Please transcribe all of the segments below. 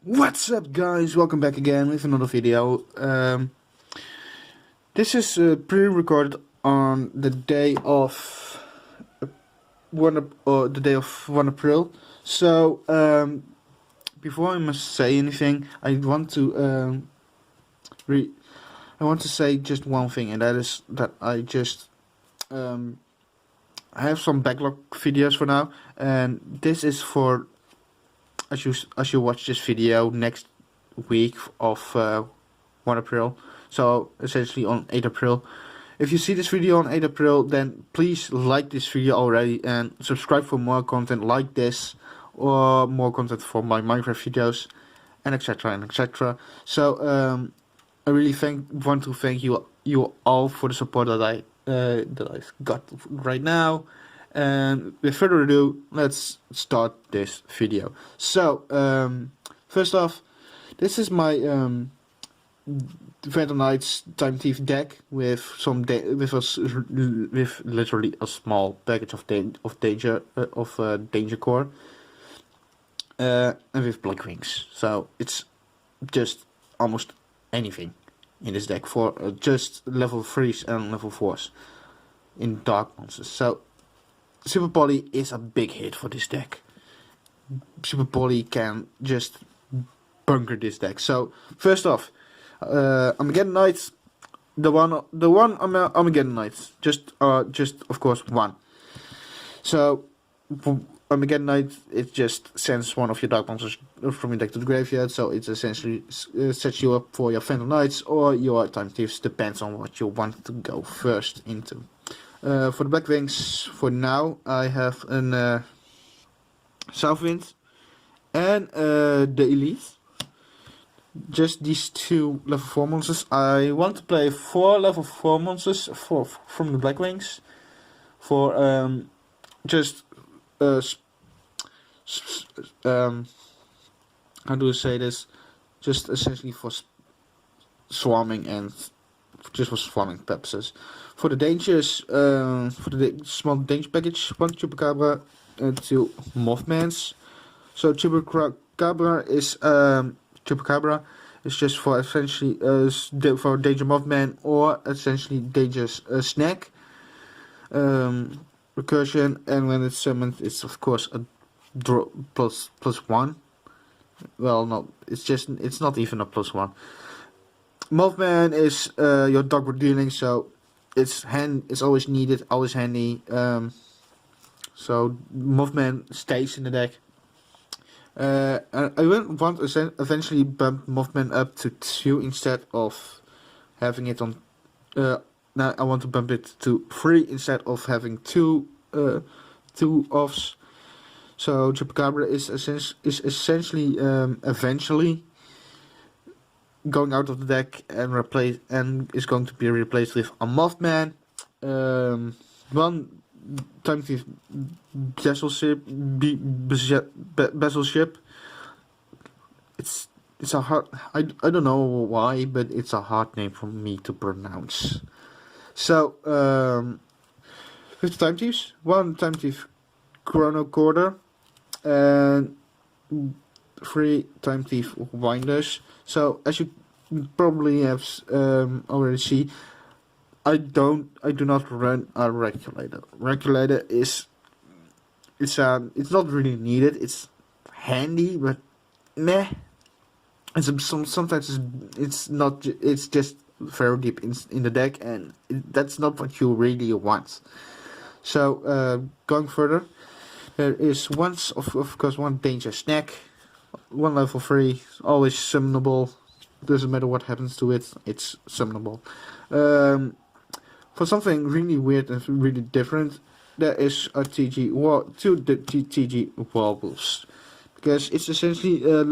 What's up, guys? Welcome back again with another video. This is pre-recorded on the day of 1 April. So before I must say anything, I want to say just one thing, and that is that I just I have some backlog videos for now, and this is for as you watch this video next week of 1 April, so essentially on 8 April. If you see this video on 8 April, then please like this video already and subscribe for more content like this, or more content for my Minecraft videos, and etc. and etc. So I really want to thank you all for the support that I've got right now. And with further ado, let's start this video. So first off, this is my Phantom Knights Time Thief deck with with literally a small package of danger core and with Black Wings. So it's just almost anything in this deck for just level 3s and level 4s in dark monsters. So Super Poly is a big hit for this deck. Super Poly can just bunker this deck. So first off, Armageddon Knights, the one Armageddon Knights, just of course one. So Armageddon Knight, it just sends one of your dark monsters from your deck to the graveyard. So it essentially sets you up for your Phantom Knights or your Time Thieves, depends on what you want to go first into. For the Black Wings, for now, I have an Southwind and the Elite. Just these two level 4 monsters. I want to play 4 level 4 monsters from the Black Wings for just how do I say this? Just essentially for swarming and just for swarming purposes. For the dangers, for the small danger package, 1 Chupacabra and 2 Mothmans. So Chupacabra is just for essentially for danger Mothman, or essentially dangerous snack recursion, and when it's summoned, it's of course a draw +1. Well, no, it's not even a +1. Mothman is your dogwood dealing, so it's always needed, always handy. So Mothman stays in the deck. I want to eventually bump Mothman up to 2 instead of having it on. Now I want to bump it to 3 instead of having two offs. So Chupacabra is essentially eventually going out of the deck and is going to be replaced with a Mothman, 1 Time Thief Bezel ship. It's a hard, I don't know why, but it's a hard name for me to pronounce. So with the Time Thieves, 1 Time Thief Chrono Quarter and 3 Time Thief Winders. So as you probably have already see, I do not run a regulator. Regulator it's not really needed. It's handy, but meh. Sometimes it's not. It's just very deep in the deck, and that's not what you really want. So going further, there is of course 1 danger snack, 1 level 3, always summonable. Doesn't matter what happens to it, it's summonable. For something really weird and really different, there is a TG Wobbles, because it's essentially a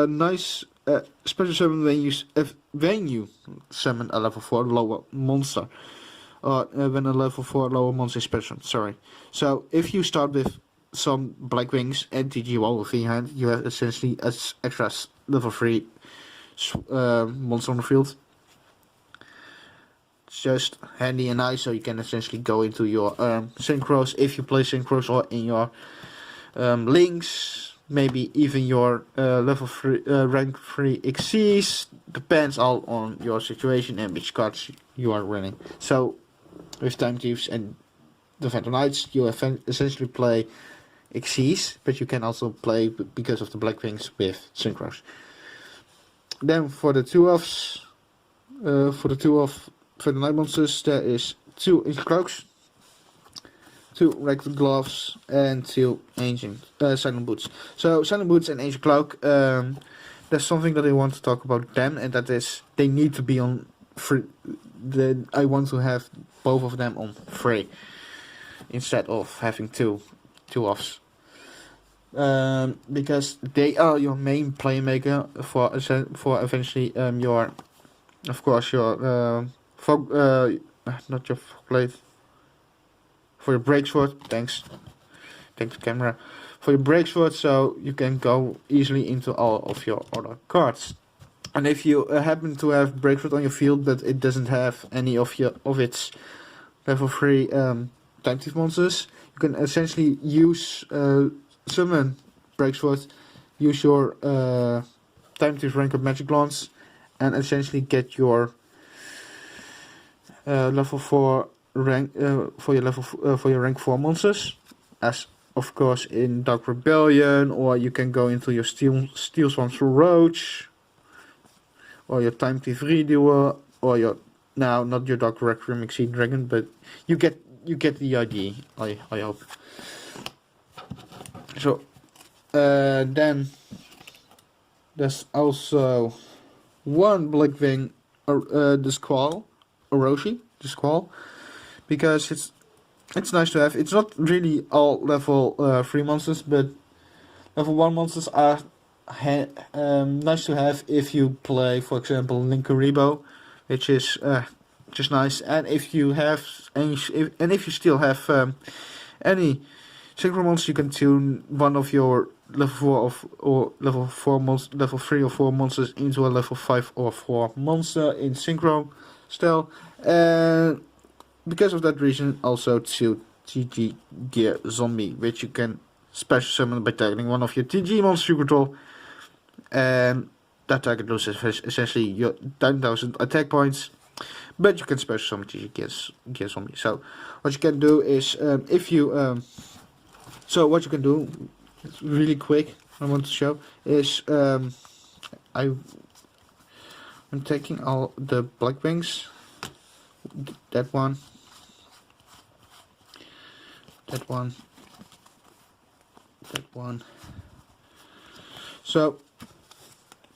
nice special summon when you summon a level 4 lower monster, or when a level 4 lower monster is special. Sorry. So if you start with some Black Wings and TG Wobbles in your hand, you have essentially an extra level 3 monster on the field. It's just handy and nice, so you can essentially go into your synchros if you play synchros, or in your links, maybe even your level 3, rank 3 XCs, depends all on your situation and which cards you are running. So with Time Thieves and the Phantom Knights, you essentially play XCs, but you can also play, because of the Black Wings, with Synchros. Then for the 2-offs, for the 2-off Phantom Knight monsters, there is 2 Ancient Cloaks, 2 Regular Gloves, and 2 Ancient Silent Boots. So Silent Boots and Ancient Cloak, there's something that I want to talk about them, and that is they need to be on free. I want to have both of them on free instead of having two offs. Because they are your main playmaker for eventually your, of course, your not your blade, for your break sword. Thanks camera, for your break sword, so you can go easily into all of your other cards. And if you happen to have break sword on your field, but it doesn't have any of its level 3 Time Thief monsters, you can essentially use summon break sword, use your Time Thief rank up magic lance, and essentially get your level 4 rank for your rank 4 monsters, as of course in Dark Rebellion, or you can go into your Steel Swamps Roach, or your Time Thief Redoer, or your, now not your Dark Requiem Exceed Dragon, but you get the idea, I hope. So then there's also one Blackwing, the Squall, Orochi, the Squall, because it's nice to have. It's not really all level 3 monsters, but level 1 monsters are nice to have if you play, for example, Linkuriboh, which is just nice. And if you have if you still have any synchro monsters, you can tune one of your level 3 or 4 monsters into a level 5 or 4 monster in synchro style. And because of that reason, also to TG Gear Zombie, which you can special summon by targeting one of your TG monsters you control, and that target loses essentially your 10,000 attack points. But you can special summon TG Gear Zombie. So what you can do is, so what you can do, it's really quick, I want to show, is I'm taking all the Black Wings, that one, so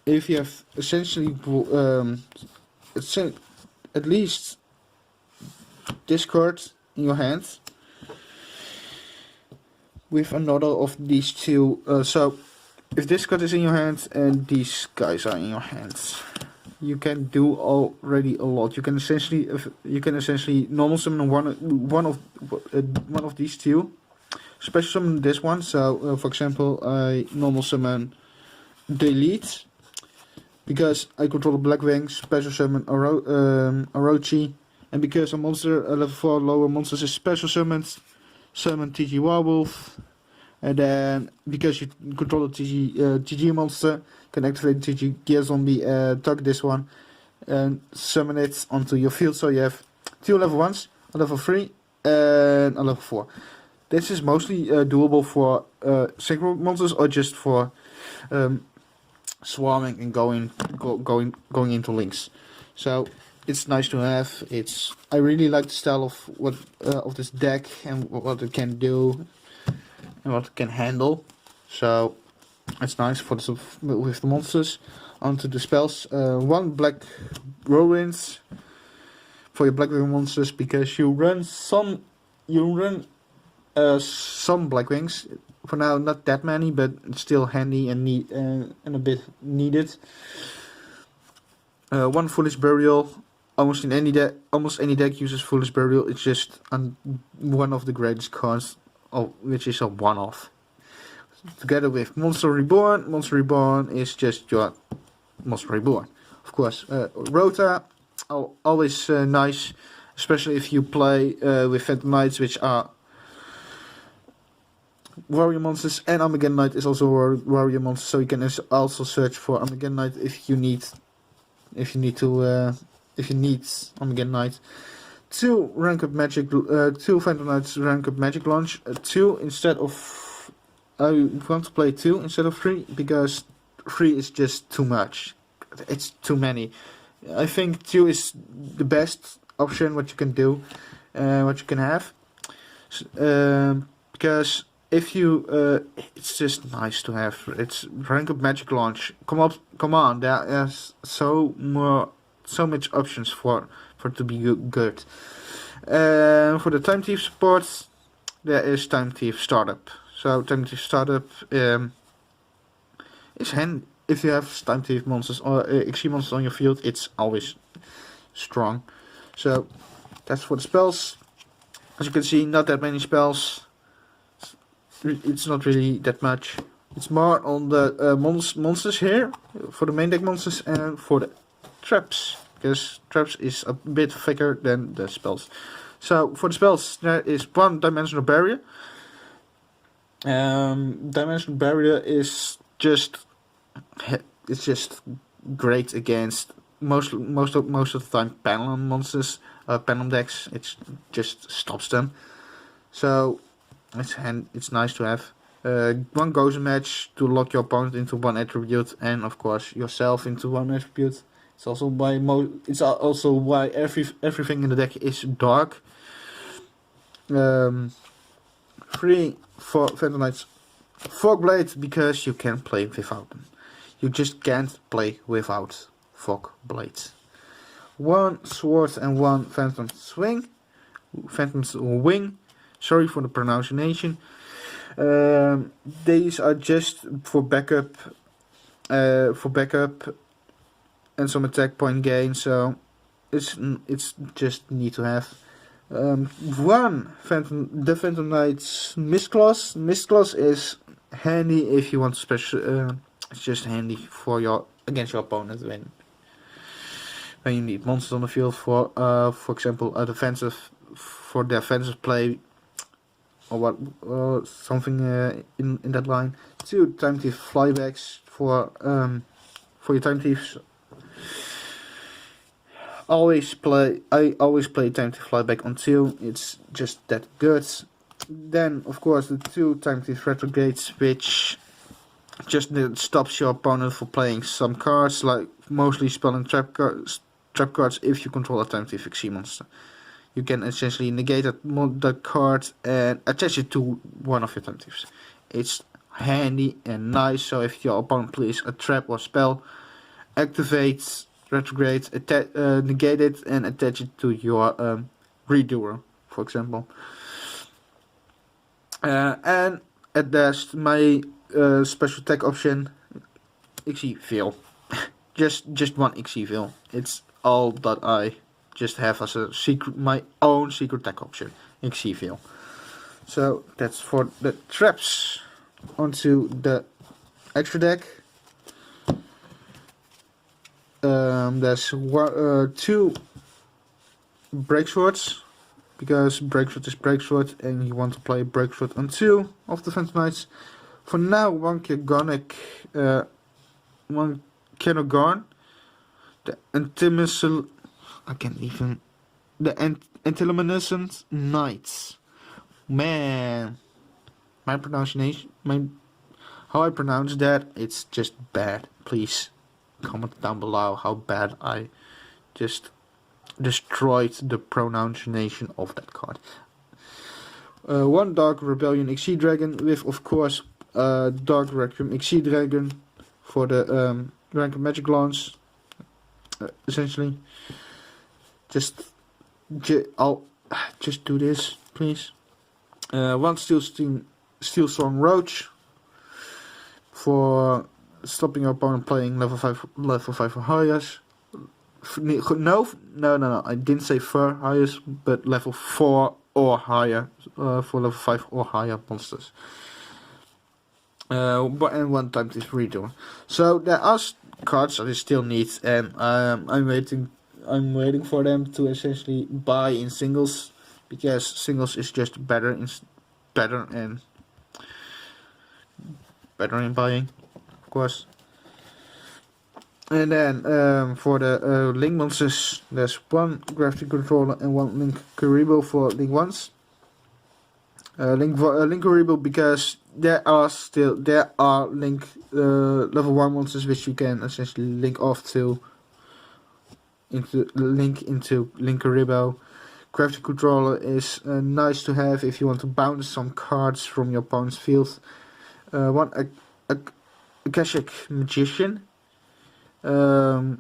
if you have essentially at least this card in your hand with another of these two, so if this card is in your hand and these guys are in your hands, you can do already a lot. You can essentially normal summon one of these two, special summon this one. So for example, I normal summon Delete, because I control the Black Wing, special summon Orochi, and because a monster, a level 4 lower monsters is special summoned, summon TG Werewolf. And then because you control the TG monster, can activate TG Gear Zombie, target this one and summon it onto your field. So you have 2 level 1s, a level 3 and a level 4. This is mostly doable for synchro monsters, or just for swarming and going into links. So it's nice to have. I really like the style of this deck and what it can do and what it can handle. So it's nice for with the monsters. Onto the spells. 1 Black Whirlwinds for your Black Wing monsters, because you run some Black Wings. For now, not that many, but it's still handy and a bit needed. 1 Foolish Burial. Almost any deck uses Foolish Burial. It's just one of the greatest cards, which is a one-off. Together with Monster Reborn. Monster Reborn is just your Monster Reborn. Of course, Rota, always nice, especially if you play with Phantom Knights, which are warrior monsters, and Armageddon Knight is also a warrior monster, so you can also search for Armageddon Knight if you need Armageddon Knight. 2 rank up magic, 2 Phantom Knights rank up magic launch, 2 instead of. I want to play 2 instead of 3 because 3 is just too much. It's too many. I think 2 is the best option what you can do, what you can have, because if you, it's just nice to have. It's rank up magic launch. Come on! There is so much options for to be good. For the Time Thief support, there is Time Thief Startup. So Time Thief Startup is handy if you have Time Thief monsters or XC monsters on your field. It's always strong. So that's for the spells. As you can see, not that many spells. It's not really that much. It's more on the monsters here, for the main deck monsters, and for the traps, because traps is a bit thicker than the spells. So for the spells, there is 1 Dimensional Barrier. Dimensional Barrier is just great against most of the time panel monsters, panel decks. It just stops them. So it's nice to have. 1 Gozen Match to lock your opponent into 1 attribute, and of course yourself into 1 attribute. It's also why everything in the deck is dark. 3 for Phantom Knights Fogblade, because you can play without them. You just can't play without Fogblade. 1 Sword and 1 Phantom's Wing. Sorry for the pronunciation. These are just for backup, and some attack point gain. So it's just need to have. 1 Phantom Knight's Mistclaws. Mistclaws is handy if you want to special. It's just handy for against your opponent when you need monsters on the field for example, a defensive play or something in that line. 2 Time Thief Flybacks for your Time Thieves. I always play Time Thief Flyback on 2. It's just that good. Then of course the 2 Time Thief Retrogrades, which just stops your opponent from playing some cards, like mostly spell and trap cards. If you control a Time Thief XC monster, you can essentially negate that card and attach it to one of your Time Thieves. It's handy and nice. So if your opponent plays a trap or spell, activate Retrograde, negate it and attach it to your Redoer, for example. And at last, my special attack option, XC Veil. just 1 XC Veil. It's all that I just have as a my own secret attack option, XC Veil. So that's for the traps. Onto the extra deck. There's 2 Breakswords, because Breaksword is Breaksword and you want to play Breaksword on 2 of the Phantom Knights. For now, 1 Kernogarn, the Antiluminescent Knights. Man, my pronunciation, how I pronounce that, it's just bad. Please comment down below how bad I just destroyed the pronunciation of that card. 1 Dark Rebellion XC Dragon with, of course, Dark Requiem XC Dragon for the rank of magic launch. Essentially, I'll just do this, please. 1 Steelstorm Roach for stopping your opponent playing level 5 or higher. No, I didn't say for highest, but level 4 or higher, for level 5 or higher monsters. And 1 Time Thief Redoer. So there are cards that I still need, and I'm waiting for them to essentially buy in singles, because singles is just better and better in buying, of course. And then for the Link monsters, there's one graphic controller and one Link Karibo for Link ones. Link Karibo, because there are Link level 1 monsters which you can essentially link off to into Link Karibo. Graphic controller is nice to have if you want to bounce some cards from your opponent's field. One Akashic Magician for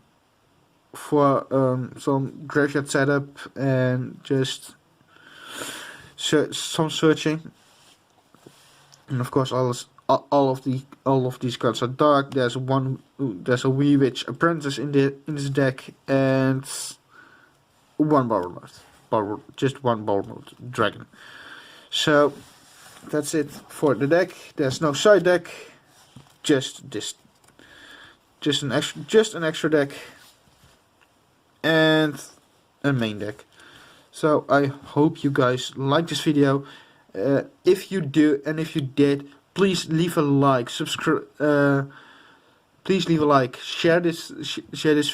some graveyard setup and just some searching. And of course, all of these cards are dark. There's a Wee Witch Apprentice in this deck, and one just one Borderlord Dragon. So that's it for the deck. There's no side deck, just an extra deck and a main deck. So I hope you guys like this video. If you do, and if you did, please leave a like, subscribe. Please leave a like, share this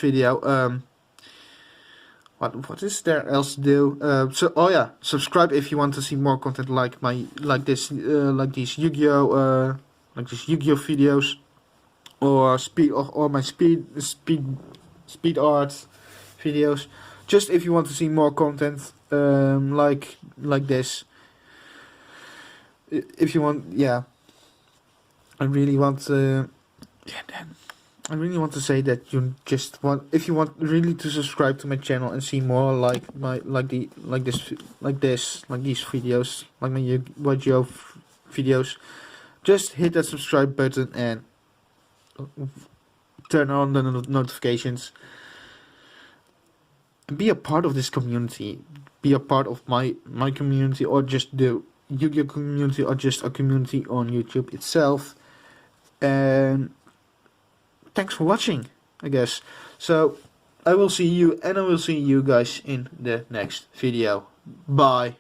video. What is there else to do? Subscribe if you want to see more content like these Yu-Gi-Oh videos, or my speed art videos. Just if you want to see more content like this. If you want, I really want to say that if you want really to subscribe to my channel and see more like these videos, like my Yu-Gi-Oh videos, just hit that subscribe button and turn on the notifications. And be a part of this community. Be a part of my community, or just the Yu-Gi-Oh community, or just a community on YouTube itself. And thanks for watching, I guess. So I will see you, and I will see you guys in the next video. Bye.